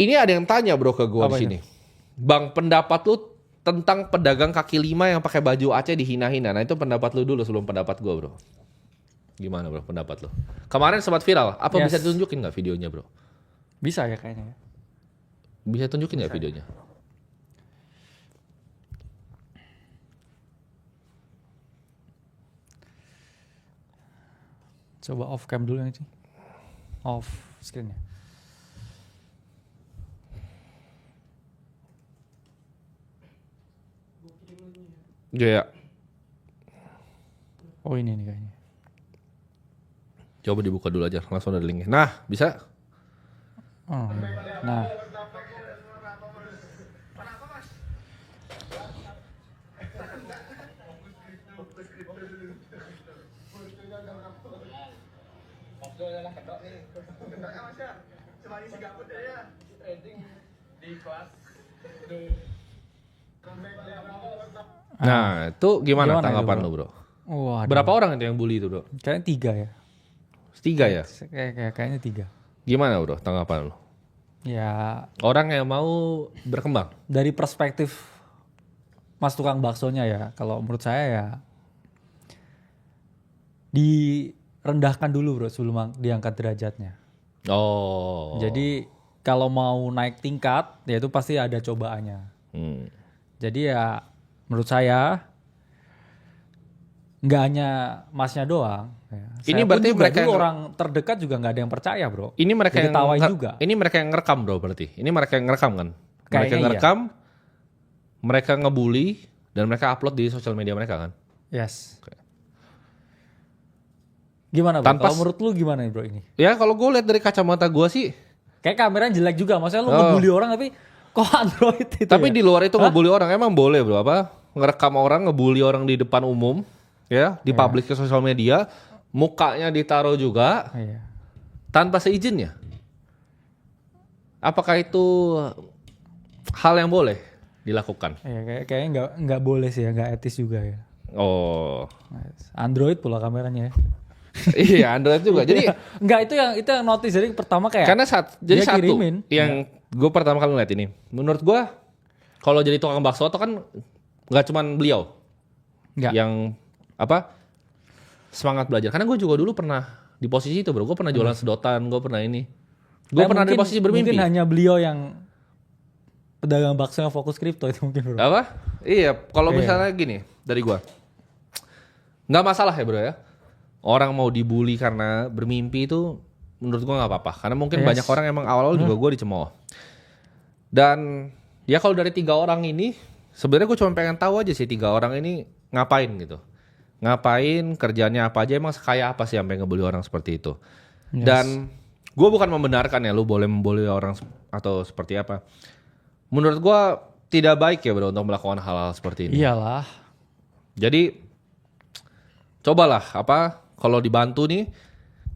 Ini ada yang tanya bro ke gue di Apa sini. Bang, pendapat lu tentang pedagang kaki lima yang pakai baju Aceh dihina-hina. Nah itu pendapat lu dulu sebelum pendapat gue bro. Gimana bro pendapat lu? Kemarin sempat viral. Apa Yes. bisa tunjukin nggak videonya bro? Bisa ya kayaknya. Bisa tunjukin nggak videonya? Coba off cam dulu nih. Off screen-nya. Iya. Oh ini nih kayaknya. Coba dibuka dulu aja. Langsung ada linknya. Nah bisa? Oh, nah. Nah itu gimana Gimana tanggapan itu, lu bro? Wah, Berapa orang itu yang bully itu bro? Kayaknya 3 ya. 3 ya? Kayaknya 3. Gimana bro tanggapan lu? Ya Orang yang mau berkembang? dari perspektif Mas tukang baksonya ya, kalau menurut saya ya direndahkan dulu bro sebelum diangkat derajatnya. Oh. Jadi kalau mau naik tingkat ya itu pasti ada cobaannya. Jadi ya menurut saya nggak hanya masnya doang. Ya. Ini Saya berarti pun juga mereka dulu yang- orang terdekat juga nggak ada yang percaya bro. Ini mereka yang Diketawain juga. Ini mereka yang ngerekam bro berarti. Ini mereka yang ngerekam kan? Mereka Kayaknya yang iya. ngerekam, mereka ngebully dan mereka upload di sosial media mereka kan? Yes. Gimana bro? Tanpa Kalau menurut lu gimana nih bro ini? Ya kalau gue lihat dari kacamata gue sih, Kayak kameranya jelek juga. Maksudnya lu Oh. ngebully orang tapi kok Android itu tapi ya? di luar itu ngebully orang emang boleh bro apa? Ngerekam orang, ngebully orang di depan umum, ya, di publish ke sosial media, mukanya ditaruh juga Iya. tanpa seizinnya. Apakah itu hal yang boleh dilakukan? Iya, kayaknya nggak boleh sih ya, nggak etis juga ya. Oh, Android pula kameranya ya. iya Android juga. Jadi Enggak, itu yang notice. Jadi pertama kayak karena jadi dia satu kirimin. yang gue pertama kali ngeliat ini, menurut gue kalau jadi tukang bakso itu kan nggak cuman beliau Nggak. yang apa semangat belajar. Karena gue juga dulu pernah di posisi itu bro. Gue pernah jualan sedotan, gue pernah ini. Gue pernah di posisi bermimpi. Mungkin hanya beliau yang pedagang bakso yang fokus kripto itu mungkin bro. Apa? Iya. Kalau Iya. misalnya gini dari gue, nggak masalah ya bro ya. Orang mau dibully karena bermimpi itu menurut gue nggak apa-apa. Karena mungkin Yes. banyak orang emang awal-awal juga gue dicemooh. Dan ya kalau dari 3 orang ini, sebenarnya gue cuma pengen tahu aja sih 3 orang ini ngapain gitu. Ngapain, kerjanya apa aja, emang sekaya apa sih sampai ngebully orang seperti itu. Yes. Dan gue bukan membenarkan ya lu boleh membully orang atau seperti apa. Menurut gue tidak baik ya bro untuk melakukan hal-hal seperti ini. Iyalah. Jadi cobalah apa kalau dibantu nih,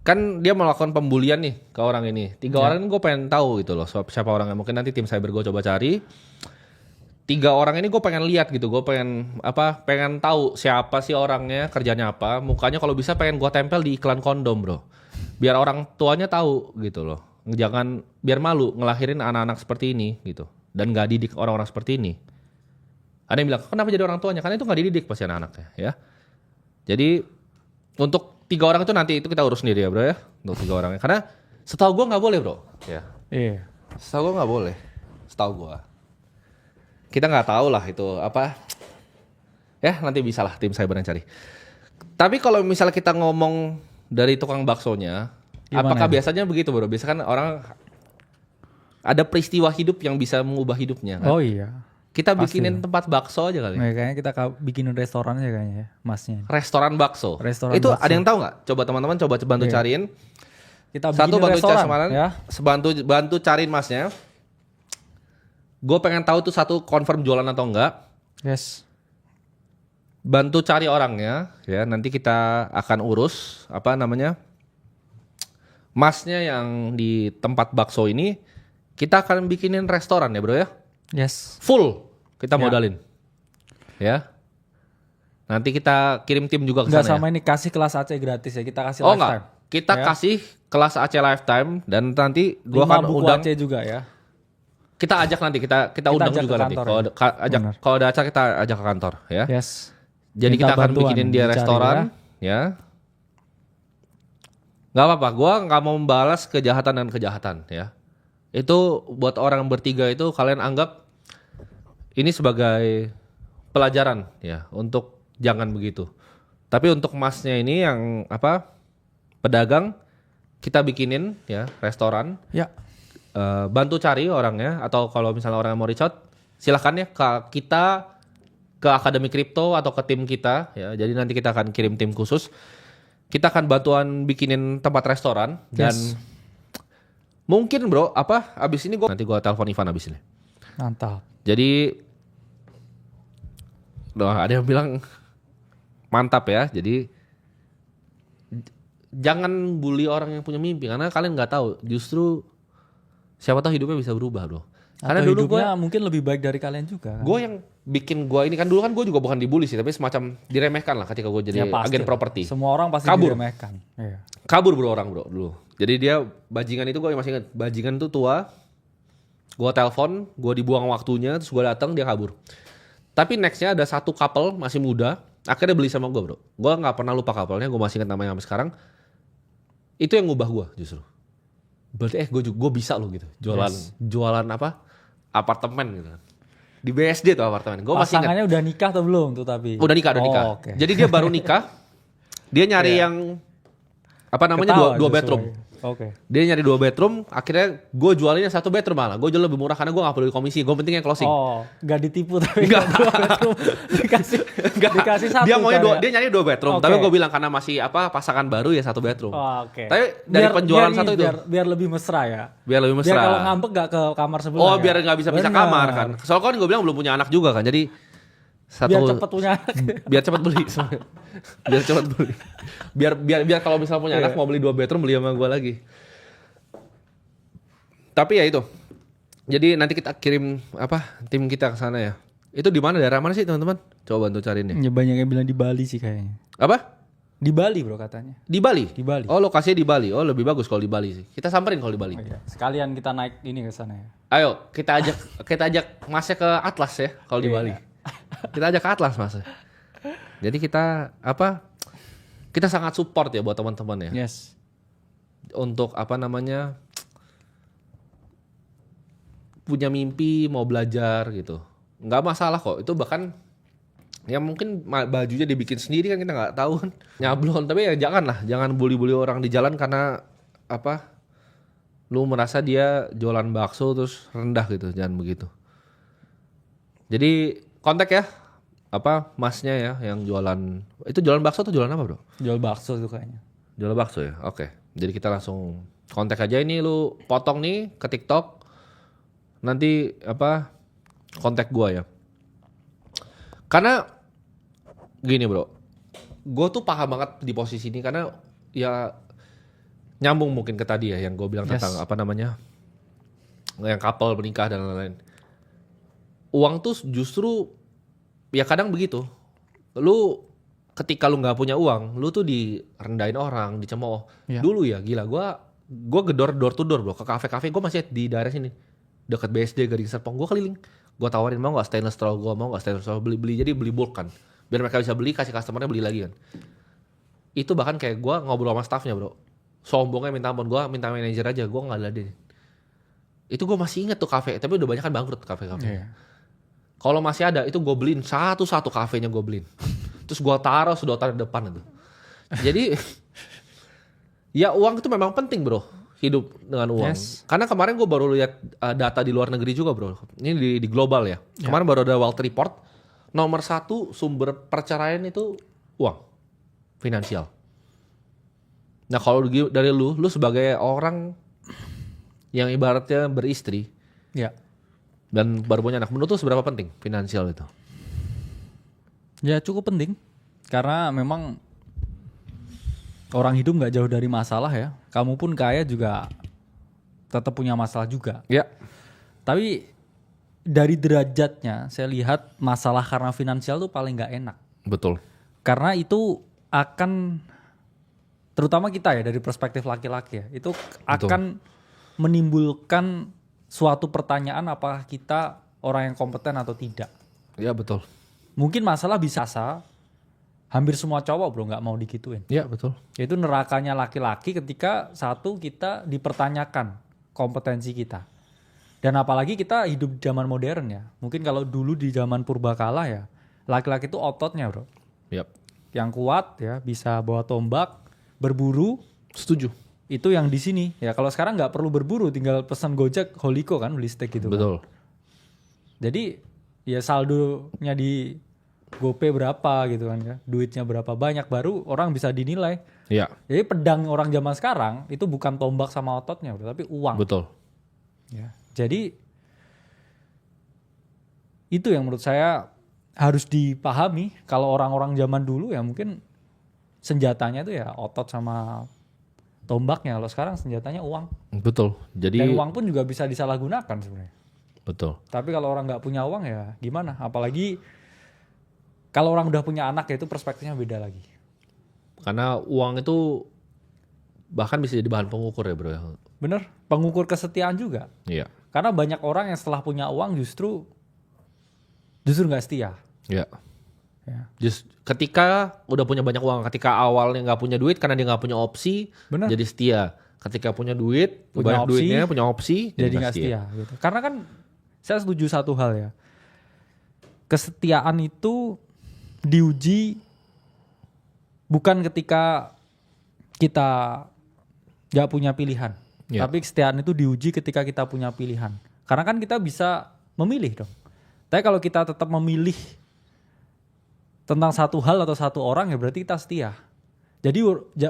kan dia melakukan pembulian nih ke orang ini. 3 orang ini gue pengen tahu gitu loh siapa orangnya. Mungkin nanti tim cyber gue coba cari. 3 orang ini gue pengen lihat gitu. Gue pengen pengen tahu siapa sih orangnya, kerjanya apa. Mukanya kalau bisa pengen gue tempel di iklan kondom bro. Biar orang tuanya tahu gitu loh. Jangan biar malu ngelahirin anak-anak seperti ini gitu. Dan gak didik orang-orang seperti ini. Ada yang bilang kenapa jadi orang tuanya? Karena itu gak dididik pasti anak-anaknya ya. Jadi untuk 3 orang itu nanti itu kita urus sendiri ya bro ya. Untuk 3 orangnya. Karena setahu gue gak boleh bro. Ya. Iya. Setahu gue gak boleh. Setahu gue. Kita gak tahu lah itu apa. Ya nanti bisa lah tim cyber yang cari. Tapi kalau misalnya kita ngomong dari tukang baksonya. Gimana Apakah itu? biasanya begitu bro? Biasanya kan orang ada peristiwa hidup yang bisa mengubah hidupnya kan? Oh iya. Kita pasti bikinin tempat bakso aja kali. Nah, kayaknya kita bikinin restoran aja kayaknya ya, masnya. Restoran bakso. Restoran itu bakso. ada yang tahu nggak? Coba teman-teman coba bantu Iya. cariin. Kita Satu bikinin bantu restoran Semanan, ya. bantu cariin masnya. Gue pengen tahu tuh satu confirm jualan atau enggak. Yes. Bantu cari orangnya ya. Nanti kita akan urus apa namanya? Masnya yang di tempat bakso ini kita akan bikinin restoran ya, Bro ya. Yes. Full kita Ya. modalin. Ya. Nanti kita kirim tim juga ke Enggak sana. sama ini kasih kelas AC gratis ya. Kita kasih Oh lifetime. enggak. Kita Ya. kasih kelas AC lifetime dan nanti gua 5 akan buku undang AC juga ya. Kita ajak nanti, kita undang ajak juga ke nanti. kantor Kalau ya. kalau ada acara kita ajak ke kantor ya. Yes. Jadi Minta kita akan bantuan, bikinin dia dicari restoran ya. Gak apa-apa, gue nggak mau membalas kejahatan dan kejahatan ya. Itu buat orang bertiga itu kalian anggap ini sebagai pelajaran ya untuk jangan begitu. Tapi untuk masnya ini yang apa pedagang kita bikinin ya restoran. Ya. Bantu cari orangnya atau kalau misalnya orang mau reach out silahkan ya ke kita ke Akademi Kripto atau ke tim kita ya. Jadi nanti kita akan kirim tim khusus. Kita akan bantuan bikinin tempat restoran dan mungkin bro abis ini nanti gue telepon Ivan abis ini. Mantap. Jadi ada yang bilang mantap ya. Jadi jangan bully orang yang punya mimpi karena kalian nggak tahu justru siapa tahu hidupnya bisa berubah bro. Karena Atau dulu gue mungkin lebih baik dari kalian juga. Kan? gue yang bikin gue ini kan dulu kan gue juga bukan dibully sih tapi semacam diremehkan lah ketika gue jadi agen properti. Semua orang pasti diremehkan. Iya. Kabur bro orang bro dulu. Jadi dia bajingan itu gue masih ingat bajingan itu tua. Gue telepon, gue dibuang waktunya terus gue datang dia kabur. Tapi nextnya ada satu couple masih muda akhirnya beli sama gue bro. Gue nggak pernah lupa couple-nya gue masih ingat namanya sampai sekarang. Itu yang ngubah gue justru. Berarti gue bisa loh gitu jualan apa apartemen gitu. Di BSD tuh apartemen. Gue masih ingat. Pasangannya udah nikah atau belum tuh tapi? Udah nikah. Okay. Jadi dia baru nikah. Dia nyari yang apa namanya dua bedroom. Oke. Dia nyari 2 bedroom. Akhirnya gue jualinnya 1 bedroom malah. Gue jual lebih murah karena gue gak perlu komisi. Gue pentingnya closing. Oh, gak ditipu tapi Enggak. 2 bedroom dikasih 1. Dia maunya dia nyari 2 bedroom. Okay. Tapi gue bilang karena masih pasangan baru ya 1 bedroom. Oh, oke. Tapi dari penjualan satu itu. Biar lebih mesra ya. Biar lebih mesra. Biar kalau ngambek gak ke kamar sebelah. Oh biar gak bisa pisah kamar kan. Soalnya kan gue bilang belum punya anak juga kan. Jadi biar cepet punya anak. Biar cepet beli. Biar cepet beli. Biar kalau misalnya punya anak mau beli 2 bedroom beli sama gue lagi. Tapi ya itu. Jadi nanti kita kirim tim kita ke sana ya. Itu di mana daerah mana sih teman-teman? Coba bantu cariin ya. Ya banyak yang bilang di Bali sih kayaknya. Apa? Di Bali bro katanya. Di Bali? Di Bali. Oh lokasinya di Bali. Oh lebih bagus kalau di Bali sih. Kita samperin kalau di Bali. Oh, iya. Sekalian kita naik ini ke sana ya. Ayo kita ajak Masnya ke Atlas ya kalau di Bali. Kita ajak ke Atlas Mas. Jadi kita kita sangat support ya buat teman-teman ya. Yes. Untuk punya mimpi mau belajar gitu. Nggak masalah kok. Itu bahkan ya mungkin bajunya dibikin sendiri kan kita nggak tahu kan. Nyablon. Tapi ya jangan bully-bully orang di jalan karena lu merasa dia jualan bakso terus rendah gitu. Jangan begitu. Jadi kontak ya masnya ya yang jualan. Itu jualan bakso atau jualan apa bro? Jual bakso tuh kayaknya. Jual bakso ya? Oke. Jadi kita langsung kontak aja ini lu potong nih ke TikTok. Nanti kontak gua ya. Karena gini bro. Gue tuh paham banget di posisi ini karena ya nyambung mungkin ke tadi ya yang gue bilang tentang yang couple menikah dan lain-lain. Uang tuh justru ya kadang begitu. Lu ketika lu nggak punya uang, lu tuh direndahin orang, dicemooh. Ya. Dulu ya gila, gue gedor door to door bro ke kafe-kafe. Gue masih di daerah sini, dekat BSD Gading Serpong. Gue keliling, gue tawarin mau nggak stainless straw, beli. Jadi beli bulk kan, biar mereka bisa beli, kasih customernya beli lagi kan. Itu bahkan kayak gue ngobrol sama staffnya bro, sombongnya minta ampun, gue minta manajer aja, gue nggak ada deh. Itu gue masih inget tuh kafe, tapi udah banyak kan bangkrut kafe-kafe. Yeah. Kalau masih ada itu gue beliin satu-satu kafenya gue beliin. Terus gue taruh sedotan di depan itu. Jadi ya uang itu memang penting bro, hidup dengan uang. Yes. Karena kemarin gue baru lihat data di luar negeri juga bro. Ini di global ya. Kemarin baru ada Wealth Report. Nomor 1 sumber perceraian itu uang, finansial. Nah kalau dari lu sebagai orang yang ibaratnya beristri. Ya. Dan baru punya anak, menurut lu seberapa penting finansial itu? Ya cukup penting, karena memang orang hidup nggak jauh dari masalah ya. Kamu pun kaya juga tetap punya masalah juga. Ya. Tapi dari derajatnya saya lihat masalah karena finansial tuh paling nggak enak. Betul. Karena itu akan, terutama kita ya dari perspektif laki-laki ya, itu akan menimbulkan suatu pertanyaan apakah kita orang yang kompeten atau tidak. Ya betul. Mungkin masalah bisa hampir semua cowok bro nggak mau digituin. Ya betul. Itu nerakanya laki-laki ketika satu kita dipertanyakan kompetensi kita. Dan apalagi kita hidup di zaman modern ya. Mungkin kalau dulu di zaman purbakala ya, laki-laki itu ototnya bro. Yap. Yang kuat ya, bisa bawa tombak, berburu. Setuju. Itu yang di sini. Ya kalau sekarang nggak perlu berburu, tinggal pesan Gojek, Holiko kan, beli steak gitu. Betul. Kan. Jadi ya saldonya di GoPay berapa gitu kan ya. Duitnya berapa banyak baru orang bisa dinilai. Iya. Jadi pedang orang zaman sekarang itu bukan tombak sama ototnya bro, tapi uang. Betul. Ya. Jadi itu yang menurut saya harus dipahami. Kalau orang-orang zaman dulu ya mungkin senjatanya itu ya otot sama tombaknya. Kalau sekarang senjatanya uang. Betul. Jadi Dan uang pun juga bisa disalahgunakan sebenarnya. betul. Tapi kalau orang nggak punya uang ya gimana? Apalagi kalau orang udah punya anak ya itu perspektifnya beda lagi. Karena uang itu bahkan bisa jadi bahan pengukur ya bro. Bener? Pengukur kesetiaan juga. Iya. Karena banyak orang yang setelah punya uang justru nggak setia. Iya. Ya. Just ketika udah punya banyak uang, ketika awalnya nggak punya duit karena dia nggak punya opsi, Bener. jadi setia. Ketika punya duit, Punya banyak opsi, duitnya, punya opsi, Jadi nggak setia. Gitu. Karena kan saya setuju satu hal ya. Kesetiaan itu diuji bukan ketika kita nggak punya pilihan. Ya. Tapi kesetiaan itu diuji ketika kita punya pilihan. Karena kan kita bisa memilih dong. Tapi kalau kita tetap memilih tentang satu hal atau satu orang ya berarti kita setia. Jadi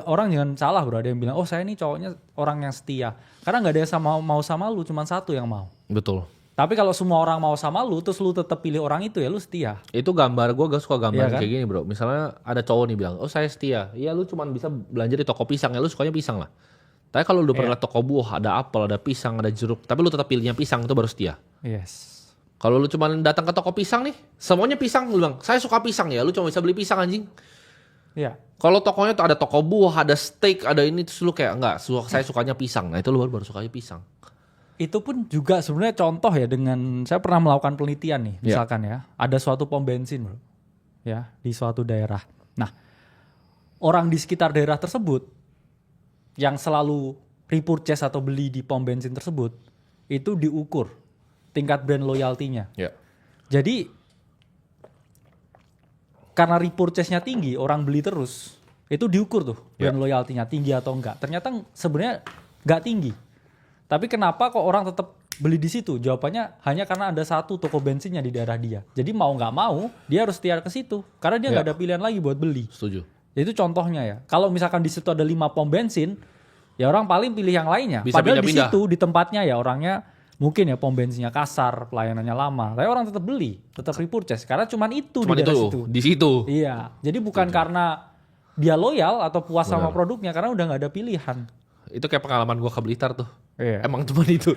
orang jangan salah bro, ada yang bilang, oh saya ini cowoknya orang yang setia. Karena gak ada yang mau sama lu, cuma satu yang mau. Betul. Tapi kalau semua orang mau sama lu, terus lu tetap pilih orang itu ya lu setia. Itu gambar, gue gak suka gambar Iya kan? kayak gini bro. Misalnya ada cowok nih bilang, oh saya setia. Iya lu cuma bisa belanja di toko pisang ya, lu sukanya pisang lah. Tapi kalau lu pernah lihat toko buah, ada apel, ada pisang, ada jeruk. Tapi lu tetap pilihnya pisang, itu baru setia. Yes. Kalau lu cuma datang ke toko pisang nih, semuanya pisang, lu bilang, saya suka pisang ya, lu cuma bisa beli pisang anjing. Iya. Kalau tokonya tuh ada toko buah, ada steak, ada ini, terus lu kayak enggak, saya sukanya pisang. Nah itu lu baru sukanya pisang. Itu pun juga sebenarnya contoh ya dengan, saya pernah melakukan penelitian nih, misalkan ya, ada suatu pom bensin bro, ya di suatu daerah. Nah, orang di sekitar daerah tersebut, yang selalu repurchase atau beli di pom bensin tersebut, itu diukur tingkat brand loyalty-nya. Ya. Jadi karena repurchase-nya tinggi, orang beli terus, itu diukur tuh brand loyalty-nya tinggi atau enggak. Ternyata sebenarnya enggak tinggi. Tapi kenapa kok orang tetap beli di situ? Jawabannya hanya karena ada satu toko bensinnya di daerah dia. Jadi mau nggak mau dia harus setia ke situ karena dia nggak ada pilihan lagi buat beli. Setuju. Itu contohnya ya. Kalau misalkan di situ ada 5 pom bensin, ya orang paling pilih yang lainnya. Bisa Padahal pindah-pindah. di situ di tempatnya ya orangnya mungkin ya pom bensinnya kasar, pelayanannya lama. Tapi orang tetap beli, tetap repurchase karena cuman itu Cuman di daerah itu, situ. di situ. Iya. Jadi bukan karena dia loyal atau puas sama produknya karena udah nggak ada pilihan. Itu kayak pengalaman gue ke Blitar tuh. Iya. Emang cuma itu.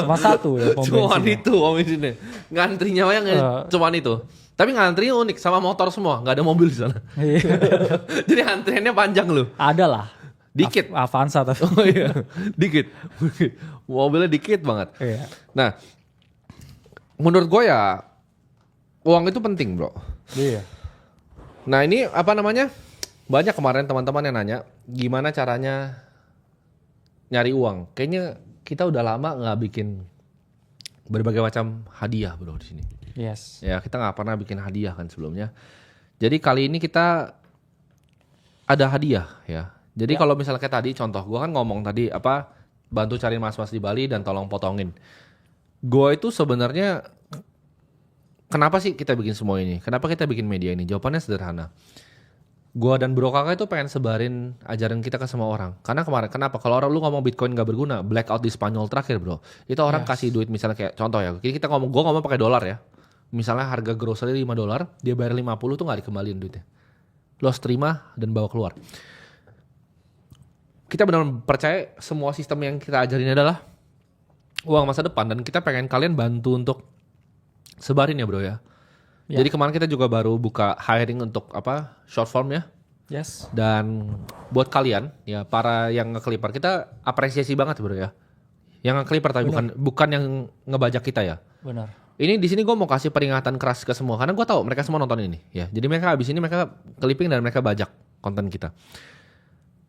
Cuma satu ya pom Cuman bensinnya. itu pom bensinnya. Ngantrinya yang cuman itu. Tapi ngantrinya unik sama motor semua, nggak ada mobil di sana. Iya. Jadi antriannya panjang loh. Ada lah. Dikit. Avanza tapi. Oh iya, dikit. Mobilnya dikit banget. Iya. Nah, menurut gue ya uang itu penting bro. Iya. Nah ini apa namanya? Banyak kemarin teman-teman yang nanya gimana caranya nyari uang. Kayaknya kita udah lama nggak bikin berbagai macam hadiah bro di sini. Yes. Ya kita nggak pernah bikin hadiah kan sebelumnya. Jadi kali ini kita ada hadiah ya. Jadi kalau misalnya kayak tadi contoh gue kan ngomong tadi apa bantu cari mas-mas di Bali dan tolong potongin. Gue itu sebenarnya kenapa sih kita bikin semua ini? Kenapa kita bikin media ini? Jawabannya sederhana. Gua dan Bro Kakak itu pengen sebarin ajaran kita ke semua orang. Karena kemarin kenapa? Kalau orang lu ngomong Bitcoin gak berguna, blackout di Spanyol terakhir bro. Itu orang kasih duit misalnya kayak contoh ya. Kita ngomong, gua ngomong pakai dolar ya. Misalnya harga grocery $5, dia bayar 50 tuh gak dikembaliin duitnya. Lo harus terima dan bawa keluar. Kita benar-benar percaya semua sistem yang kita ajarin adalah uang masa depan. Dan kita pengen kalian bantu untuk sebarin ya bro ya. Jadi kemarin kita juga baru buka hiring untuk apa short form ya. Yes. Dan buat kalian ya para yang ngeklipar kita apresiasi banget bro ya. yang nge-clipper tapi bukan yang ngebajak kita ya. Benar. Ini di sini gue mau kasih peringatan keras ke semua karena gue tahu mereka semua nonton ini ya. Jadi mereka habis ini mereka clipping dan mereka bajak konten kita.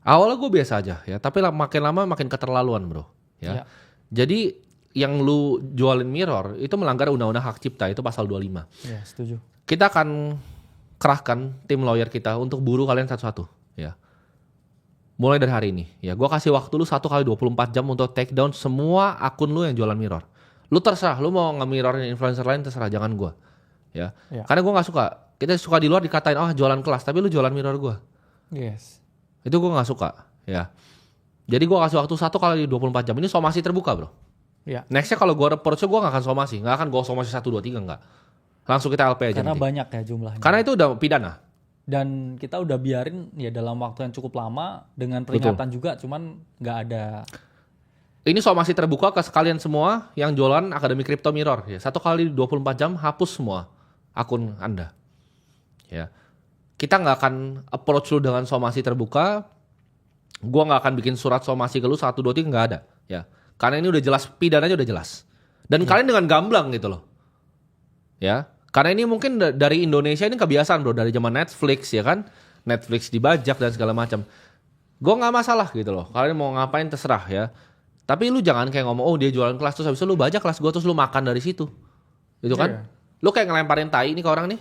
Awalnya gue biasa aja ya, tapi makin lama makin keterlaluan bro. Ya. Jadi yang lu jualin mirror itu melanggar undang-undang hak cipta itu pasal 25. Ya, setuju. Kita akan kerahkan tim lawyer kita untuk buru kalian satu-satu ya. Mulai dari hari ini ya, gue kasih waktu lu 1 kali 24 jam untuk take down semua akun lu yang jualan mirror. Lu terserah, lu mau nge-mirrorin influencer lain terserah, jangan gue ya. Karena gue gak suka, kita suka di luar dikatain jualan kelas, tapi lu jualan mirror gue. Yes. Itu gue gak suka ya. Jadi gue kasih waktu 1 kali 24 jam, ini somasi terbuka bro. Ya. Nextnya kalau gue approach gue gak akan somasi, gak akan gue somasi 1, 2, 3 enggak. Langsung kita LP aja. Karena nanti. banyak ya jumlahnya. Karena itu udah pidana. Dan kita udah biarin ya dalam waktu yang cukup lama dengan peringatan juga, cuman nggak ada. Ini somasi terbuka ke sekalian semua yang jualan Akademi Crypto Mirror ya. 1 kali 24 jam hapus semua akun Anda. Ya. Kita nggak akan approach lu dengan somasi terbuka. Gua nggak akan bikin surat somasi ke lu 1, 2, 3 nggak ada ya. Karena ini udah jelas, pidananya udah jelas. Dan kalian dengan gamblang gitu loh. Ya. Karena ini mungkin dari Indonesia ini kebiasaan bro, dari zaman Netflix ya kan. Netflix dibajak dan segala macam. Gue nggak masalah gitu loh. Kalian mau ngapain terserah ya. Tapi lu jangan kayak ngomong dia jualan kelas terus habis itu lu bajak kelas gue terus lu makan dari situ. Itu kan? Lu kayak ngelemparin tai nih ke orang nih.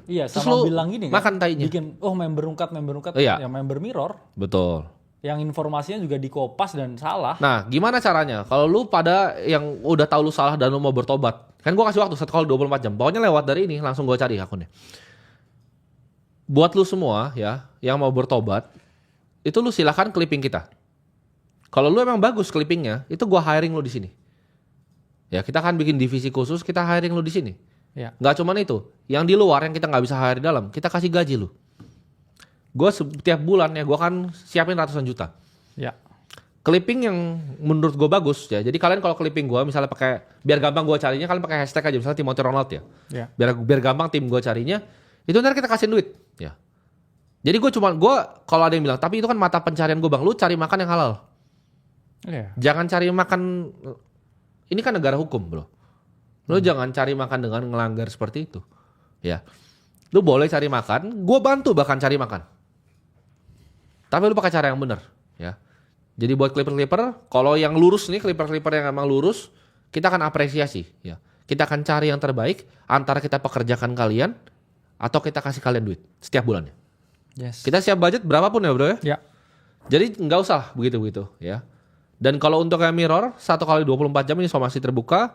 Iya, terus sama lu bilang gini makan kan. tainya. Bikin member ungkat Iya. ya member mirror. Betul. Yang informasinya juga dikopas dan salah. Nah, gimana caranya? Kalau lu pada yang udah tahu lu salah dan lu mau bertobat, kan gue kasih waktu 1 kali 24 jam. Pokoknya lewat dari ini langsung gue cari akunnya. Buat lu semua ya, yang mau bertobat, itu lu silakan clipping kita. Kalau lu emang bagus clippingnya, itu gue hiring lu di sini. Ya, kita akan bikin divisi khusus, kita hiring lu di sini. Ya. Nggak cuman itu, yang di luar yang kita nggak bisa hire di dalam, kita kasih gaji lu. Gue setiap bulan ya, gue akan siapin ratusan juta. Ya. Clipping yang menurut gue bagus ya. Jadi kalian kalau clipping gue misalnya pakai, biar gampang gue carinya, kalian pakai hashtag aja misalnya Timothy Ronald ya. Biar gampang tim gue carinya, itu ntar kita kasih duit ya. Jadi gue kalau ada yang bilang, tapi itu kan mata pencarian gue bang, lu cari makan yang halal. Yeah. Jangan cari makan, ini kan negara hukum bro. Lu jangan cari makan dengan ngelanggar seperti itu ya. Lu boleh cari makan, gue bantu bahkan cari makan. Tapi lu pakai cara yang benar ya. Jadi buat clipper-clipper, kalau yang lurus nih, clipper-clipper yang emang lurus, kita akan apresiasi ya. Kita akan cari yang terbaik, antara kita pekerjakan kalian, atau kita kasih kalian duit setiap bulannya. Yes. Kita siap budget berapapun ya bro ya. Ya. Jadi nggak usah begitu-begitu ya. Dan kalau untuk yang mirror, 1 kali 24 jam ini somasi terbuka,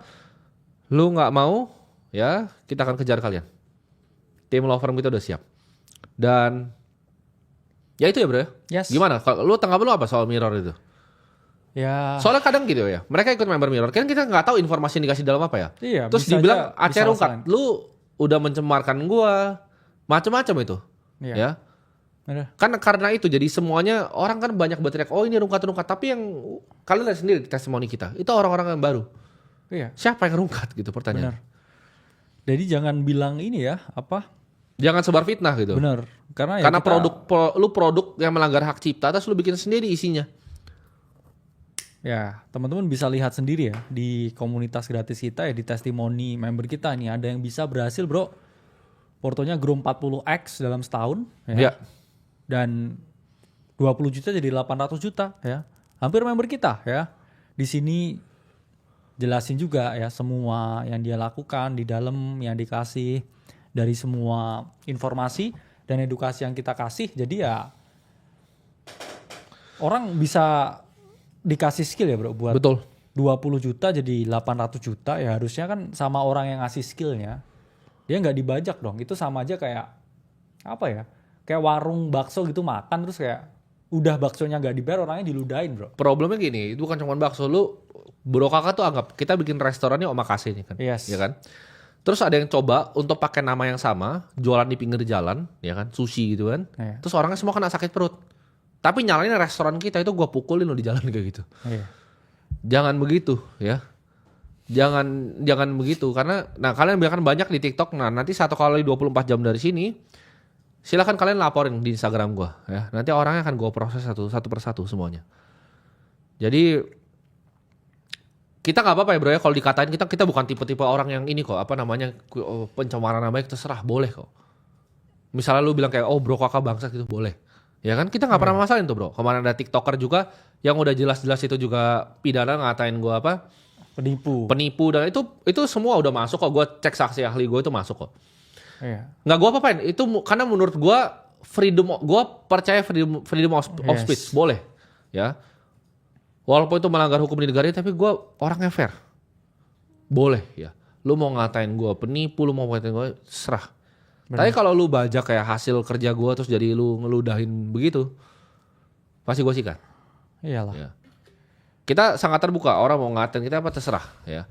lu nggak mau ya, kita akan kejar kalian. Tim law firm kita udah siap. Dan ya itu ya bro. Yes. Gimana? Kalau lu tanggapan lu apa soal mirror itu? Ya. Soalnya kadang gitu ya. Mereka ikut member mirror. Kan kita nggak tahu informasi yang dikasih dalam apa ya. Iya. Terus dibilang Aceh Rungkat, lu udah mencemarkan gua, macam-macam itu. Iya. Ya. Bener. Kan karena itu jadi semuanya orang kan banyak berteriak, oh ini Rungkat. Tapi yang kalian lihat sendiri testimoni kita, itu orang-orang yang baru. Iya. Siapa yang Rungkat gitu pertanyaan. Benar. Jadi jangan bilang ini ya, apa? Jangan sebar fitnah gitu. Benar. Karena lu produk yang melanggar hak cipta, terus lu bikin sendiri isinya. Ya, teman-teman bisa lihat sendiri ya di komunitas gratis kita ya, di testimoni member kita nih ada yang bisa berhasil, bro. Portonya grow 40x dalam setahun ya. Dan 20 juta jadi 800 juta ya. Hampir member kita ya. Di sini jelasin juga ya semua yang dia lakukan di dalam yang dikasih dari semua informasi dan edukasi yang kita kasih. Jadi ya orang bisa dikasih skill ya bro buat Betul. 20 juta jadi 800 juta ya harusnya kan sama orang yang ngasih skillnya dia nggak dibajak dong. Itu sama aja kayak apa ya, kayak warung bakso gitu makan terus kayak udah baksonya nggak dibayar orangnya diludahin bro. Problemnya gini, itu bukan cuma bakso. Lu bro kakak tuh anggap kita bikin restorannya omakase nih kan. Yes. Ya kan. Terus ada yang coba untuk pakai nama yang sama, jualan di pinggir jalan, ya kan, sushi gitu kan. Iya. Terus orangnya semua kena sakit perut. Tapi nyalain restoran kita itu gua pukulin lo di jalan kayak gitu. Iya. Jangan begitu ya. Jangan begitu karena kalian biarkan banyak di TikTok. Nah, nanti 1 kali 24 jam dari sini silakan kalian laporin di Instagram gua ya. Nanti orangnya akan gua proses satu persatu semuanya. Jadi Kita nggak apa-apa ya bro ya kalau dikatain kita bukan tipe-tipe orang yang ini kok apa namanya pencemaran nama baik terserah boleh kok. Misalnya lu bilang kayak oh bro kakak bangsat gitu boleh. Ya kan kita nggak pernah masalahin tuh bro. Kemarin ada TikToker juga yang udah jelas-jelas itu juga pidana ngatain gue apa penipu dan itu semua udah masuk kok. Gue cek saksi ahli gue itu masuk kok. Iya. Nggak gue apa-apain itu karena menurut gue gue percaya freedom of speech boleh ya. Walaupun itu melanggar hukum di negara ini, tapi gue orangnya fair. Boleh ya. Lu mau ngatain gue penipu, lu mau ngatain gue serah. Tapi kalau lu bajak kayak hasil kerja gue terus jadi lu ngeludahin begitu, pasti gue sikat. Iyalah. Ya. Kita sangat terbuka, orang mau ngatain kita apa terserah ya.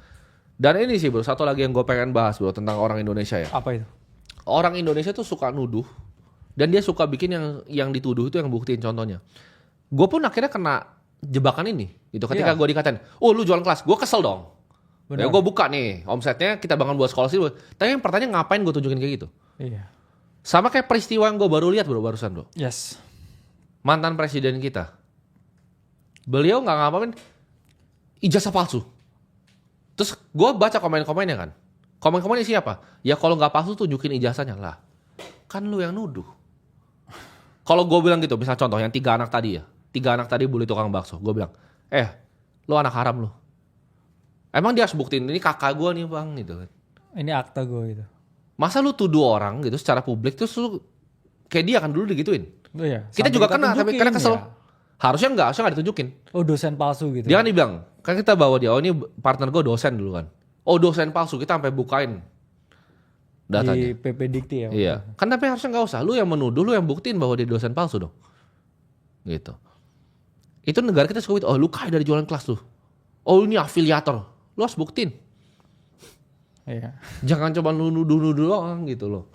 Dan ini sih bro, satu lagi yang gue pengen bahas bro tentang orang Indonesia ya. Apa itu? Orang Indonesia tuh suka nuduh dan dia suka bikin yang dituduh itu yang buktiin contohnya. Gue pun akhirnya kena jebakan ini gitu ketika gue dikatain oh lu jualan kelas gue kesel dong. Ya gue buka nih omsetnya kita bangun buat scholarship tapi yang pertanyaan ngapain gue tunjukin kayak gitu. Iya. Sama kayak peristiwa yang gue baru lihat bro barusan bro. Yes. Mantan presiden kita beliau nggak ngapain ijazah palsu. Terus gue baca komen-komennya kan. Komen-komennya siapa? Ya kalau nggak palsu tunjukin ijazahnya lah. Kan lu yang nuduh. Kalau gue bilang gitu misal contoh yang 3 anak tadi ya. 3 anak tadi bully tukang bakso. Gue bilang, lu anak haram lu. Emang dia harus buktiin ini kakak gue nih bang gitu kan. Ini akta gue gitu. Masa lu tuduh orang gitu secara publik terus lu kayak dia kan dulu digituin. Oh, iya. Kita juga kena tapi karena kesel. Ya. Harusnya nggak ditunjukin. Oh dosen palsu gitu. Dia kan dibilang, kan kita bawa dia, oh ini partner gue dosen dulu kan. Oh dosen palsu, kita sampai bukain datanya. Di PP Dikti ya. Iya. Kan tapi harusnya nggak usah. Lu yang menuduh, lu yang buktiin bahwa dia dosen palsu dong. Gitu. Itu negara kita suka oh lu kaya dari jualan kelas tuh. Oh ini afiliator. Lu harus buktiin. Iya. Jangan coba nuduh-nuduh doang gitu loh.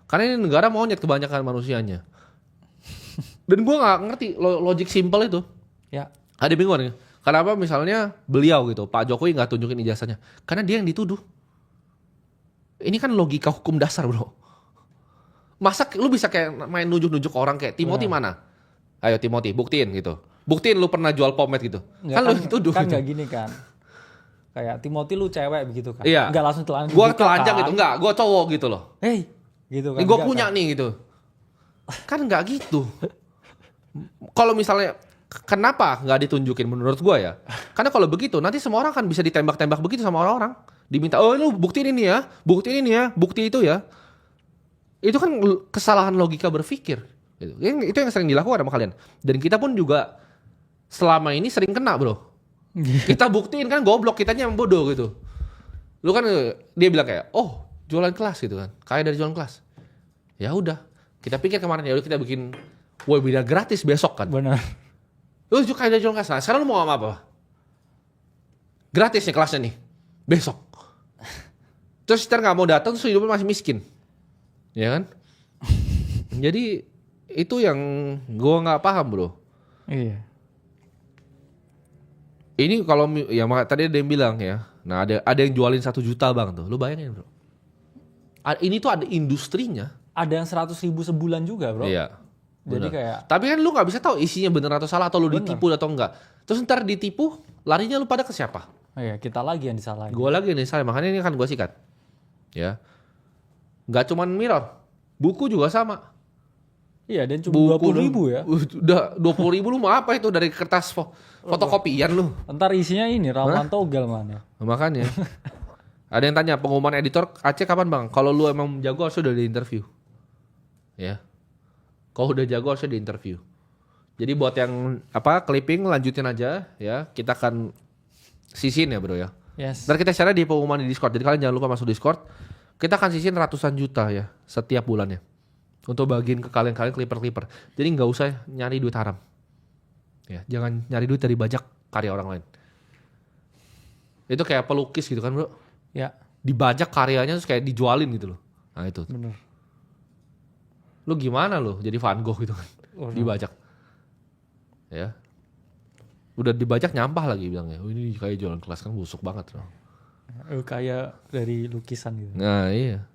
Karena ini negara monyet kebanyakan manusianya. Dan gue gak ngerti logik simple itu. Ya. Ada bingung nih. Kenapa misalnya beliau gitu, Pak Jokowi gak tunjukin ijazahnya. Karena dia yang dituduh. Ini kan logika hukum dasar bro. Masa lu bisa kayak main nunjuk-nunjuk orang kayak Timothy mana? Ayo Timothy buktiin gitu. Buktiin lu pernah jual pomade gitu. Kan lu dituduh kan gitu. gak gini kan. Kayak Timothy lu cewek begitu kan. Iya. Enggak langsung telanjang. Gue telanjang gitu. Enggak, gue cowok gitu loh. Gitu kan. Ini gue punya nih gitu. Kan nggak gitu. Kalau misalnya kenapa nggak ditunjukin menurut gue ya? Karena kalau begitu nanti semua orang kan bisa ditembak-tembak begitu sama orang-orang. Diminta, oh lu buktiin ini ya, buktiin ini ya, bukti itu ya. Itu kan kesalahan logika berpikir. Gitu. Itu yang sering dilakukan sama kalian. Dan kita pun juga selama ini sering kena bro. Kita buktiin kan goblok, kitanya yang bodoh gitu. Lu kan dia bilang kayak, oh jualan kelas gitu kan, kaya dari jualan kelas. Ya udah, kita pikir kemarin ya udah kita bikin webinar gratis besok kan. Benar. Lu juga kaya dari jualan kelas. Nah, sekarang lu mau apa? Gratis nih kelasnya nih, besok. Terus ntar nggak mau datang, terus hidupnya masih miskin, ya kan? Jadi itu yang gua nggak paham bro. Iya. Ini kalau ya tadi ada yang bilang ya, nah ada yang jualin 1 juta bang tuh, lu bayangin bro. Ini tuh ada industrinya. Ada yang 100.000 sebulan juga bro. Iya. Jadi Bener. kayak. Tapi kan lu nggak bisa tahu isinya bener atau salah atau lu ditipu atau enggak. Terus ntar ditipu, larinya lu pada ke siapa? Iya, kita lagi yang disalahin. Gue lagi yang disalahin, makanya ini kan gue sikat. Ya, nggak cuman mirror, buku juga sama. Iya, dan cuma 20.000 ya. Udah 20.000 lu mau apa itu dari kertas fotokopian lu? Ntar isinya ini ramuan togel mana? Makanya. Ada yang tanya pengumuman editor Aceh kapan bang? Kalau lu emang jago harusnya udah di interview. Ya. Kalau udah jago harusnya di interview. Jadi buat yang clipping lanjutin aja ya. Kita akan sisin ya bro ya. Yes. Ntar kita share di pengumuman di Discord. Jadi kalian jangan lupa masuk Discord. Kita akan sisin ratusan juta ya setiap bulannya. Untuk bagiin ke kalian-kalian clipper-clipper. Jadi nggak usah nyari duit haram. Ya, jangan nyari duit dari bajak karya orang lain. Itu kayak pelukis gitu kan bro. Ya. Dibajak karyanya terus kayak dijualin gitu loh. Nah itu. Bener. Lu gimana lo jadi Van Gogh gitu kan. Dibajak. Ya. Udah dibajak nyampah lagi bilangnya. Oh ini kayak jualan kelas kan busuk banget loh. Kayak dari lukisan gitu. Nah iya.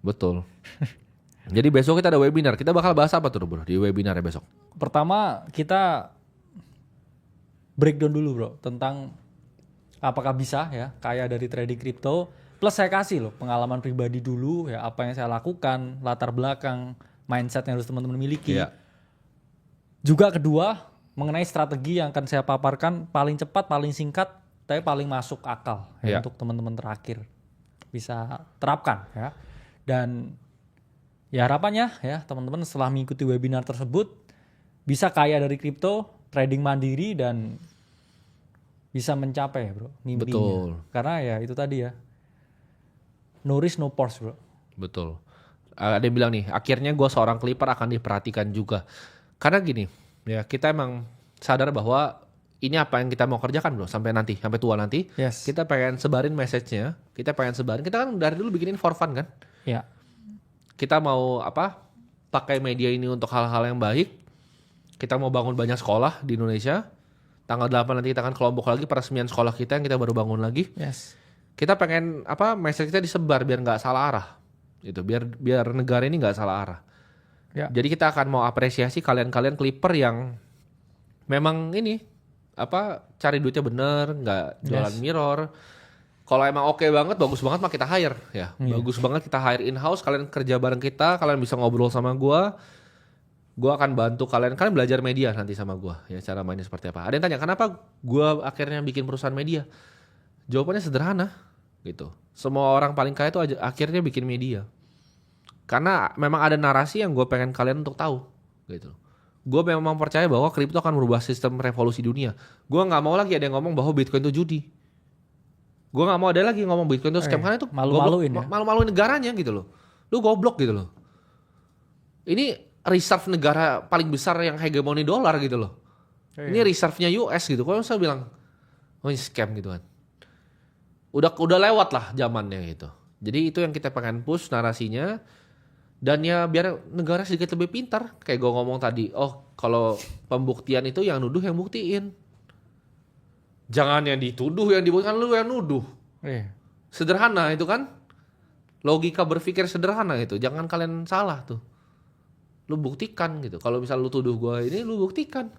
Betul. Jadi besok kita ada webinar. Kita bakal bahas apa tuh bro di webinar ya besok? Pertama kita breakdown dulu bro tentang apakah bisa ya kaya dari trading kripto. Plus saya kasih loh pengalaman pribadi dulu ya, apa yang saya lakukan, latar belakang, mindset yang harus teman-teman miliki. Iya. Juga kedua, mengenai strategi yang akan saya paparkan paling cepat, paling singkat, tapi paling masuk akal ya, untuk teman-teman terakhir bisa terapkan ya. Dan ya harapannya ya teman-teman setelah mengikuti webinar tersebut bisa kaya dari kripto, trading mandiri, dan bisa mencapai bro mimpinya. Betul. Karena ya itu tadi ya, no risk no pause bro. Betul. Ada yang bilang nih, akhirnya gue seorang clipper akan diperhatikan juga. Karena gini, ya kita emang sadar bahwa ini apa yang kita mau kerjakan bro, sampai nanti, sampai tua nanti. Yes. Kita pengen sebarin message-nya, kita kan dari dulu bikinin for fun kan. Ya. Kita mau pakai media ini untuk hal-hal yang baik. Kita mau bangun banyak sekolah di Indonesia. Tanggal 8 nanti kita akan kelompok lagi peresmian sekolah kita yang kita baru bangun lagi. Yes. Kita pengen message kita disebar biar nggak salah arah. Gitu, biar negara ini nggak salah arah. Ya. Jadi kita akan mau apresiasi kalian-kalian clipper yang memang ini cari duitnya bener, nggak jualan mirror. Kalau emang oke banget, bagus banget mah kita hire ya. Bagus banget kita hire in-house, kalian kerja bareng kita, kalian bisa ngobrol sama gua akan bantu kalian belajar media nanti sama gua ya, cara mainnya seperti apa. Ada yang tanya, kenapa gua akhirnya bikin perusahaan media? Jawabannya sederhana gitu. Semua orang paling kaya itu akhirnya bikin media. Karena memang ada narasi yang gue pengen kalian untuk tahu gitu. Gue memang percaya bahwa kripto akan merubah sistem revolusi dunia. Gue nggak mau lagi ada yang ngomong bahwa Bitcoin itu judi. Gue nggak mau ada lagi ngomong Bitcoin itu scam, karena itu malu-maluin ya. Malu-maluin negaranya gitu loh. Lu goblok gitu loh. Ini reserve negara paling besar yang hegemoni dolar gitu loh. Ini reserve-nya US gitu. Kalau saya bilang, oh ini scam gitu kan. Udah lewat lah zamannya gitu. Jadi itu yang kita pengen push narasinya. Dan ya biar negara sedikit lebih pintar. Kayak gue ngomong tadi, kalau pembuktian itu yang nuduh yang buktiin. Jangan yang dituduh yang dibuktikan, lu yang nuduh. Sederhana itu kan. Logika berpikir sederhana itu. Jangan kalian salah tuh. Lu buktikan gitu. Kalau misal lu tuduh gue ini, lu buktikan.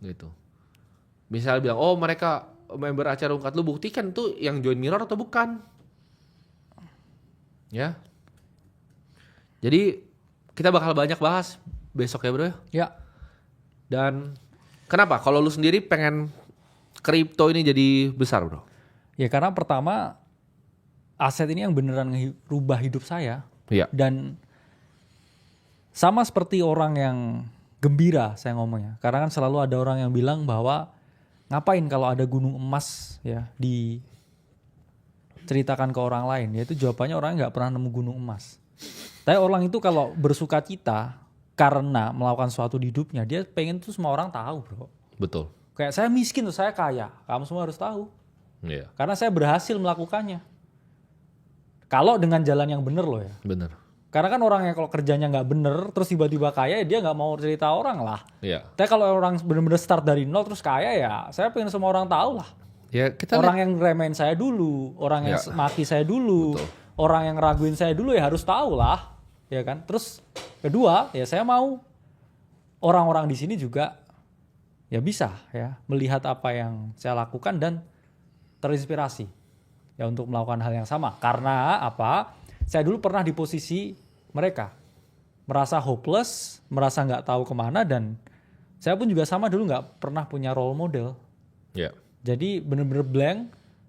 Gitu. Misal bilang, mereka member acara ungkat, lu buktikan tuh yang join mirror atau bukan. Ya. Jadi kita bakal banyak bahas besok ya bro. Ya. Dan kenapa? Kalau lu sendiri pengen kripto ini jadi besar bro? Ya karena pertama aset ini yang beneran ngerubah hidup saya. Iya. Dan sama seperti orang yang gembira saya ngomongnya. Karena kan selalu ada orang yang bilang bahwa ngapain kalau ada gunung emas ya diceritakan ke orang lain. Ya itu jawabannya orang nggak pernah nemu gunung emas. Tapi orang itu kalau bersuka cita karena melakukan sesuatu di hidupnya, dia pengen tuh semua orang tahu bro. Betul. Kayak saya miskin tuh, saya kaya. Kamu semua harus tahu. Iya. Karena saya berhasil melakukannya. Kalau dengan jalan yang bener loh ya. Bener. Karena kan orang yang kalau kerjanya nggak bener, terus tiba-tiba kaya, ya dia nggak mau cerita orang lah. Iya. Tapi kalau orang bener-bener start dari nol terus kaya ya, saya pengen semua orang tahu lah. Ya kita orang yang remehin saya dulu, orang yang maki saya dulu, orang yang raguin saya dulu ya harus tahu lah. Ya kan. Terus kedua ya saya mau orang-orang di sini juga ya bisa ya melihat apa yang saya lakukan dan terinspirasi ya untuk melakukan hal yang sama. Karena apa? Saya dulu pernah di posisi mereka, merasa hopeless, merasa nggak tahu kemana, dan saya pun juga sama dulu nggak pernah punya role model. Iya. Jadi bener-bener blank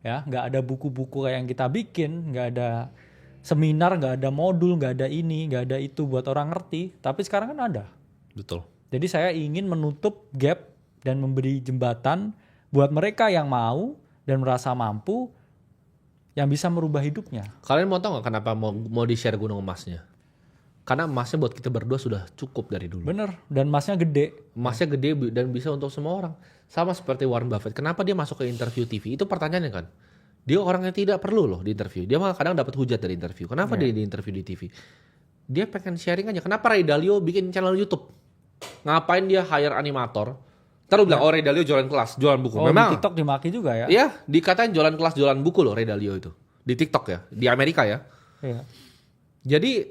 ya, nggak ada buku-buku kayak yang kita bikin, nggak ada seminar, nggak ada modul, nggak ada ini, nggak ada itu buat orang ngerti. Tapi sekarang kan ada. Betul. Jadi saya ingin menutup gap dan memberi jembatan buat mereka yang mau dan merasa mampu, yang bisa merubah hidupnya. Kalian mau tahu nggak kenapa mau di-share gunung emasnya? Karena emasnya buat kita berdua sudah cukup dari dulu. Bener, dan emasnya gede. Emasnya gede dan bisa untuk semua orang. Sama seperti Warren Buffett. Kenapa dia masuk ke interview TV? Itu pertanyaannya kan. Dia orang yang tidak perlu loh di interview. Dia malah kadang dapat hujat dari interview. Kenapa dia di interview di TV? Dia pengen sharing aja. Kenapa Ray Dalio bikin channel YouTube? Ngapain dia hire animator? Ntar lu bilang, Ray Dalio jualan kelas, jualan buku. Memang di TikTok dimaki juga ya? Iya, dikatain jualan kelas, jualan buku loh Ray Dalio itu. Di TikTok ya, di Amerika ya. Iya. Jadi,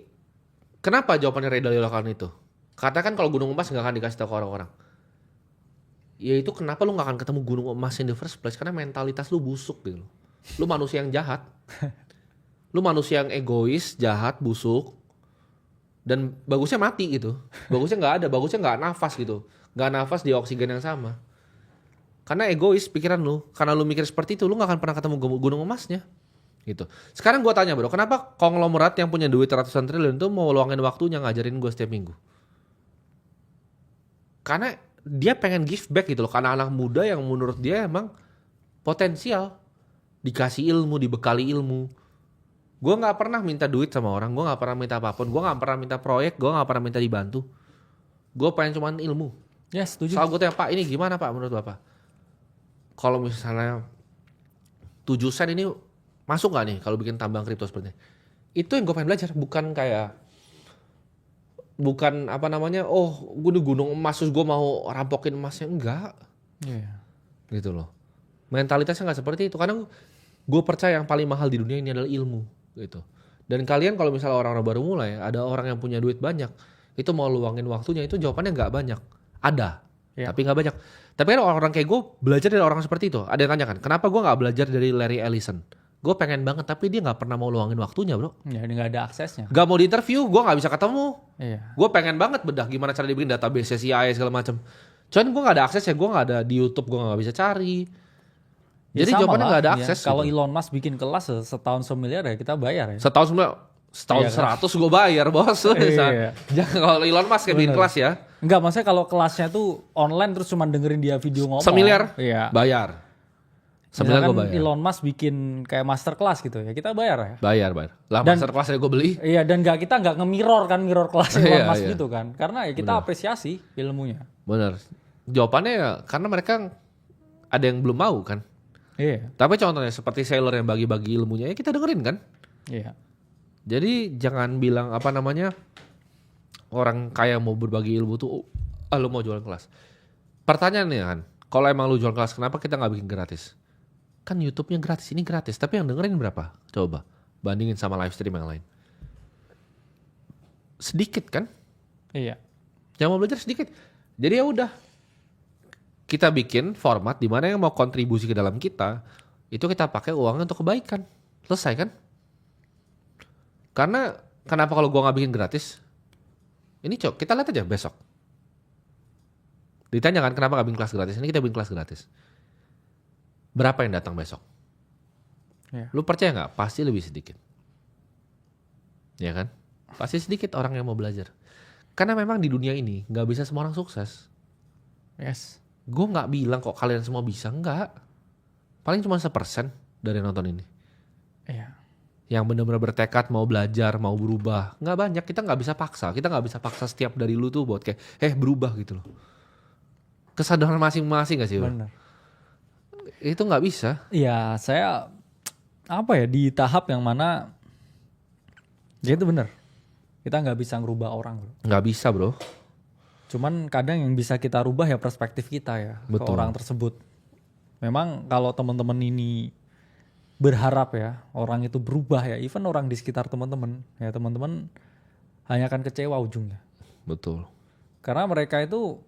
kenapa jawabannya Ray Dalio lakukan itu? Katakan kalau gunung emas nggak akan dikasih tahu ke orang-orang. ya itu kenapa lu gak akan ketemu gunung emas in the first place, karena mentalitas lu busuk gitu loh. Lu manusia yang jahat. Lu manusia yang egois, jahat, busuk. Dan bagusnya mati gitu. Bagusnya gak ada, bagusnya gak nafas gitu. Gak nafas di oksigen yang sama. Karena egois pikiran lu. Karena lu mikir seperti itu, lu gak akan pernah ketemu gunung emasnya. Gitu. Sekarang gue tanya bro, kenapa konglomerat yang punya duit ratusan triliun tuh mau luangin waktunya ngajarin gue setiap minggu? Karena dia pengen give back gitu loh, karena anak muda yang menurut dia emang potensial, dikasih ilmu, dibekali ilmu. Gue nggak pernah minta duit sama orang, gue nggak pernah minta apapun, gue nggak pernah minta proyek, gue nggak pernah minta dibantu. Gue pengen cuman ilmu. Ya setuju. Soal gue tanya, Pak ini gimana Pak menurut Bapak? Kalau misalnya 7 sen ini masuk nggak nih kalau bikin tambang kripto seperti ini? Itu yang gue pengen belajar, bukan apa namanya, oh gue di gunung emas terus gue mau rampokin emasnya, enggak. Gitu loh. Mentalitasnya nggak seperti itu, karena gue percaya yang paling mahal di dunia ini adalah ilmu gitu. Dan kalian kalau misalnya orang-orang baru mulai, ada orang yang punya duit banyak, itu mau luangin waktunya, itu jawabannya nggak banyak. Ada, tapi nggak banyak. Tapi kan orang-orang kayak gue belajar dari orang seperti itu. Ada yang tanya kan, kenapa gue nggak belajar dari Larry Ellison? Gue pengen banget, tapi dia nggak pernah mau luangin waktunya bro. Ya, dia nggak ada aksesnya. Gak mau diinterview, gue nggak bisa ketemu. Iya. Gue pengen banget bedah gimana cara dibikin database CIA segala macam. Cuman gue nggak ada aksesnya, gue nggak ada di YouTube, gue nggak bisa cari. Jadi jawabannya nggak ada akses. Kalau gitu. Elon Musk bikin kelas setahun $1 miliar ya kita bayar ya. Setahun 100 gue bayar bos. Iya. Jangan kalau Elon Musk kayak bikin kelas ya. Enggak, maksudnya kalau kelasnya tuh online terus cuma dengerin dia video ngomong. $1 miliar, iya. Bayar. $1 miliar gue bayar. Elon Musk bikin kayak master class gitu ya, kita bayar ya. Bayar. Lah master class gue beli. Iya, dan kita nggak nge-mirror kelas Elon Musk iya. gitu kan. Karena ya kita apresiasi ilmunya. Bener. Jawabannya ya karena mereka ada yang belum mau kan. Iya. Tapi contohnya seperti Sailor yang bagi-bagi ilmunya ya kita dengerin kan. Iya. Jadi jangan bilang apa namanya, orang kaya mau berbagi ilmu tuh, lu mau jualan kelas. Pertanyaannya kan, kalau emang lu jualan kelas, kenapa kita nggak bikin gratis? Kan YouTube-nya gratis, ini gratis, tapi yang dengerin berapa? Coba bandingin sama live stream yang lain. Sedikit kan? Iya. Yang mau belajar sedikit. Jadi ya udah, kita bikin format di mana yang mau kontribusi ke dalam kita, itu kita pakai uangnya untuk kebaikan. Selesai kan? Karena kenapa kalau gua nggak bikin gratis? Ini kita lihat aja besok. Ditanya kan kenapa gak bikin kelas gratis? Ini kita bikin kelas gratis. Berapa yang datang besok? Ya. Lu percaya gak? Pasti lebih sedikit. Ya kan? Pasti sedikit orang yang mau belajar. Karena memang di dunia ini gak bisa semua orang sukses. Yes. Gue gak bilang kok kalian semua bisa. Enggak. Paling cuma 1% dari nonton ini. Iya. Yang benar-benar bertekad mau belajar, mau berubah. Nggak banyak, kita nggak bisa paksa. Kita nggak bisa paksa setiap dari lu tuh buat kayak berubah gitu loh. Kesadaran masing-masing gak sih? Benar. Itu nggak bisa. Iya, saya di tahap yang mana ya itu benar. Kita nggak bisa ngerubah orang. Nggak bisa bro. Cuman kadang yang bisa kita rubah ya perspektif kita ya. Betul. Ke orang tersebut. Memang kalau teman-teman ini berharap ya orang itu berubah ya, even orang di sekitar teman-teman ya, teman-teman hanya akan kecewa ujungnya. Betul. Karena mereka itu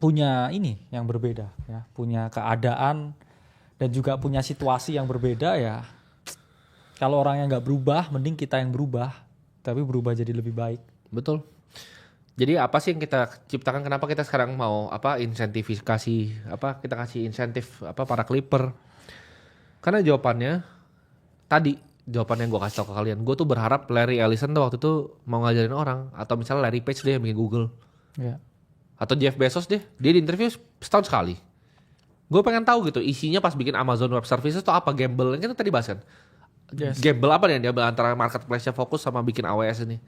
punya ini yang berbeda ya, punya keadaan dan juga punya situasi yang berbeda ya. Kalau orang yang nggak berubah, mending kita yang berubah, tapi berubah jadi lebih baik. Betul. Jadi apa sih yang kita ciptakan? Kenapa kita sekarang mau insentifikasi kita kasih insentif para clipper? Karena jawabannya yang gue kasih tau ke kalian, gue tuh berharap Larry Ellison tuh waktu itu mau ngajarin orang, atau misalnya Larry Page dia yang bikin Google, atau Jeff Bezos dia di interview setahun sekali. Gue pengen tahu gitu isinya pas bikin Amazon Web Services tuh apa, gamble kan tadi bahas kan. Yes. Gamble apa nih yang dia antara marketplace-nya fokus sama bikin AWS ini.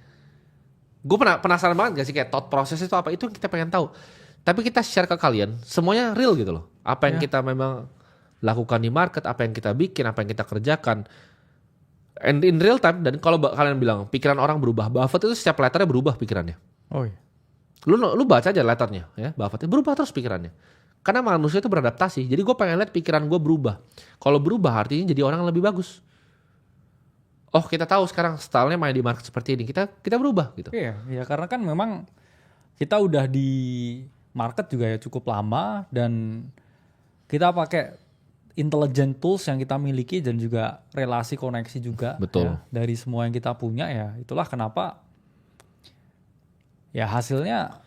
Gue penasaran banget gak sih kayak thought process itu apa, itu kita pengen tahu. Tapi kita share ke kalian semuanya real gitu loh. Apa yang kita memang lakukan di market, apa yang kita bikin, apa yang kita kerjakan, and in real time. Dan kalau kalian bilang pikiran orang berubah, Buffett itu setiap letternya berubah pikirannya. Oh iya. Lu baca aja letternya ya, Buffett berubah terus pikirannya. Karena manusia itu beradaptasi. Jadi gue pengen lihat pikiran gue berubah. Kalau berubah artinya jadi orang yang lebih bagus. Oh kita tahu sekarang stylenya main di market seperti ini, kita berubah gitu. Iya, karena kan memang kita udah market juga ya cukup lama, dan kita pakai intelligent tools yang kita miliki dan juga relasi koneksi juga. Betul. Ya, dari semua yang kita punya ya, itulah kenapa ya hasilnya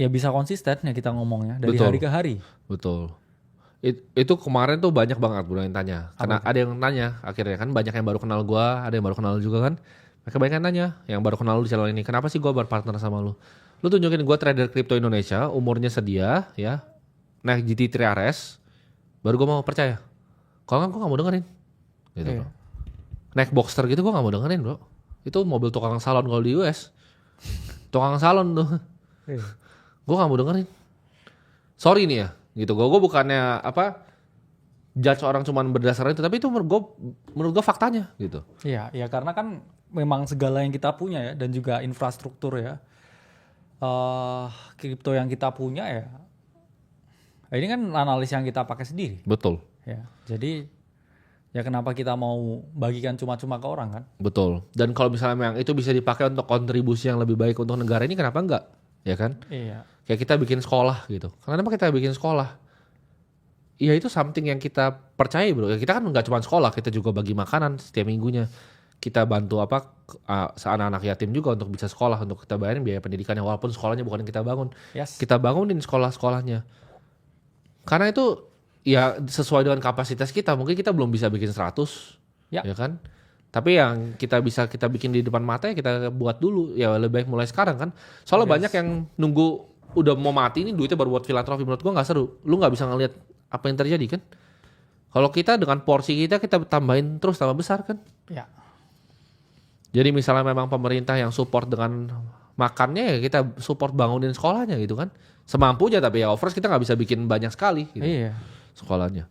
ya bisa konsisten ya kita ngomongnya dari Betul. hari ke hari. Betul. Itu kemarin tuh banyak banget bro yang tanya. Karena ada yang nanya akhirnya kan, banyak yang baru kenal gua, ada yang baru kenal juga kan. Mereka banyak yang nanya, yang baru kenal lu di channel ini, kenapa sih gua berpartner sama lu? Lu tunjukin gua trader kripto Indonesia, umurnya sedia ya, naik GT3 RS, baru gua mau percaya. Kalau kan gua gak mau dengerin. Gitu bro. Naik Boxster gitu gua gak mau dengerin bro. Itu mobil tukang salon kalau di US. Tukang salon tuh. Gue gak mau dengerin. Sorry nih ya, gitu. Gue bukannya judge orang cuman berdasarkan itu, tapi itu menurut gue faktanya gitu. Iya, ya karena kan memang segala yang kita punya ya, dan juga infrastruktur ya, kripto yang kita punya ya, ini kan analis yang kita pakai sendiri. Betul. Ya, jadi ya kenapa kita mau bagikan cuma-cuma ke orang kan? Betul. Dan kalau misalnya memang itu bisa dipakai untuk kontribusi yang lebih baik untuk negara ini, kenapa enggak? Ya kan? Iya. Kayak kita bikin sekolah gitu. Kenapa kita bikin sekolah? Iya itu something yang kita percaya bro. Ya, kita kan nggak cuma sekolah, kita juga bagi makanan setiap minggunya. Kita bantu anak-anak yatim juga untuk bisa sekolah, untuk kita bayarin biaya pendidikannya, walaupun sekolahnya bukan yang kita bangun. Yes. Kita bangunin sekolah-sekolahnya. Karena itu ya sesuai dengan kapasitas kita. Mungkin kita belum bisa bikin 100, ya kan? Tapi yang kita bikin di depan mata ya kita buat dulu. Ya lebih baik mulai sekarang kan. Soalnya banyak yang nunggu udah mau mati ini duitnya baru buat filantropi. Menurut gua nggak seru. Lu nggak bisa ngelihat apa yang terjadi kan. Kalau kita dengan porsi kita tambahin terus tambah besar kan. Ya. Jadi misalnya memang pemerintah yang support dengan makannya, ya kita support bangunin sekolahnya gitu kan. Semampunya, tapi ya first kita nggak bisa bikin banyak sekali gitu. Iya. Sekolahnya.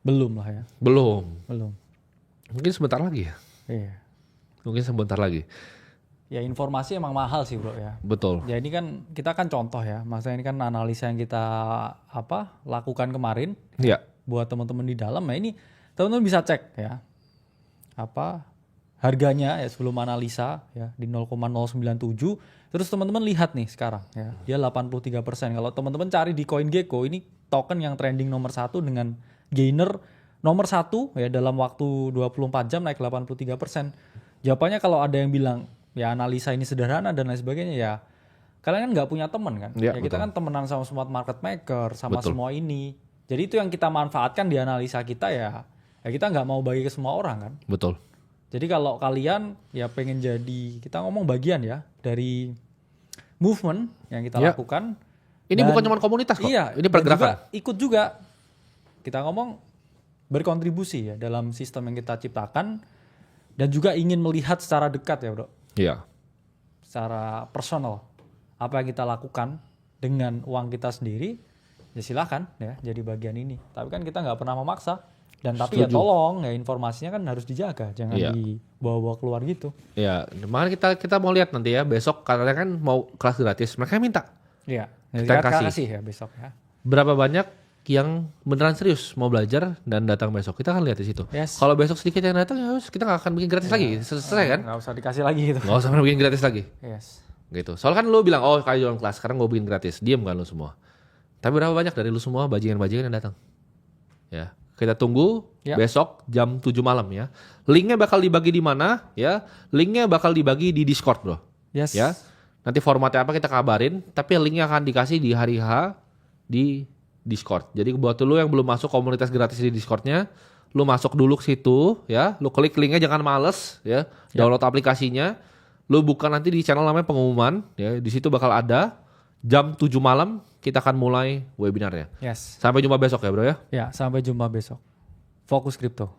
Belum lah ya. Belum. Mungkin sebentar lagi ya. Iya. Mungkin sebentar lagi. Ya informasi emang mahal sih bro ya. Betul. Ya ini kan kita kan contoh ya. Maksudnya ini kan analisa yang kita lakukan kemarin. Iya. Buat teman-teman di dalam. Nah ini teman-teman bisa cek ya. Harganya ya sebelum analisa ya di 0,097. Terus teman-teman lihat nih sekarang ya. Dia 83%. Kalau teman-teman cari di CoinGecko, ini token yang trending nomor 1 dengan gainer nomor 1 ya dalam waktu 24 jam naik 83%. Jawabannya kalau ada yang bilang ya analisa ini sederhana dan lain sebagainya, ya kalian kan nggak punya teman kan? Ya kita kan temenan sama semua market maker, sama semua ini. Jadi itu yang kita manfaatkan di analisa kita ya kita nggak mau bagi ke semua orang kan? Betul. Jadi kalau kalian ya pengen jadi, kita ngomong bagian ya dari movement yang kita lakukan. Ini bukan cuma komunitas kok. Iya, ini pergerakan. Juga, ikut juga kita ngomong berkontribusi ya dalam sistem yang kita ciptakan, dan juga ingin melihat secara dekat ya bro. Iya. Secara personal apa yang kita lakukan dengan uang kita sendiri, ya silakan ya jadi bagian ini. Tapi kan kita nggak pernah memaksa. Dan tapi ya tolong ya informasinya kan harus dijaga, jangan dibawa-bawa keluar gitu. Iya, makanya kita mau lihat nanti ya besok, katanya kan mau kelas gratis, mereka minta. Iya, kita kasih ya besok ya. Berapa banyak yang beneran serius mau belajar dan datang besok, kita akan lihat di situ. Kalau besok sedikit yang datang ya kita nggak akan bikin gratis lagi, selesai kan? Nggak usah dikasih lagi gitu. Nggak usah bikin gratis lagi. Gitu. Soalnya kan lu bilang kayak jualan kelas, sekarang gue bikin gratis, diem kan lu semua. Tapi berapa banyak dari lu semua bajingan-bajingan yang datang? Ya. Kita tunggu besok jam 7 malam ya. Linknya bakal dibagi di mana ya? Linknya bakal dibagi di Discord bro. Ya. Nanti formatnya apa kita kabarin. Tapi linknya akan dikasih di hari H di Discord. Jadi buat lu yang belum masuk komunitas gratis di Discordnya, lu masuk dulu ke situ ya. Lu klik linknya, jangan males ya. Download aplikasinya. Lu buka nanti di channel namanya pengumuman ya. Di situ bakal ada jam 7 malam. Kita akan mulai webinarnya. Sampai jumpa besok ya bro ya. Ya, sampai jumpa besok. Fokus Kripto.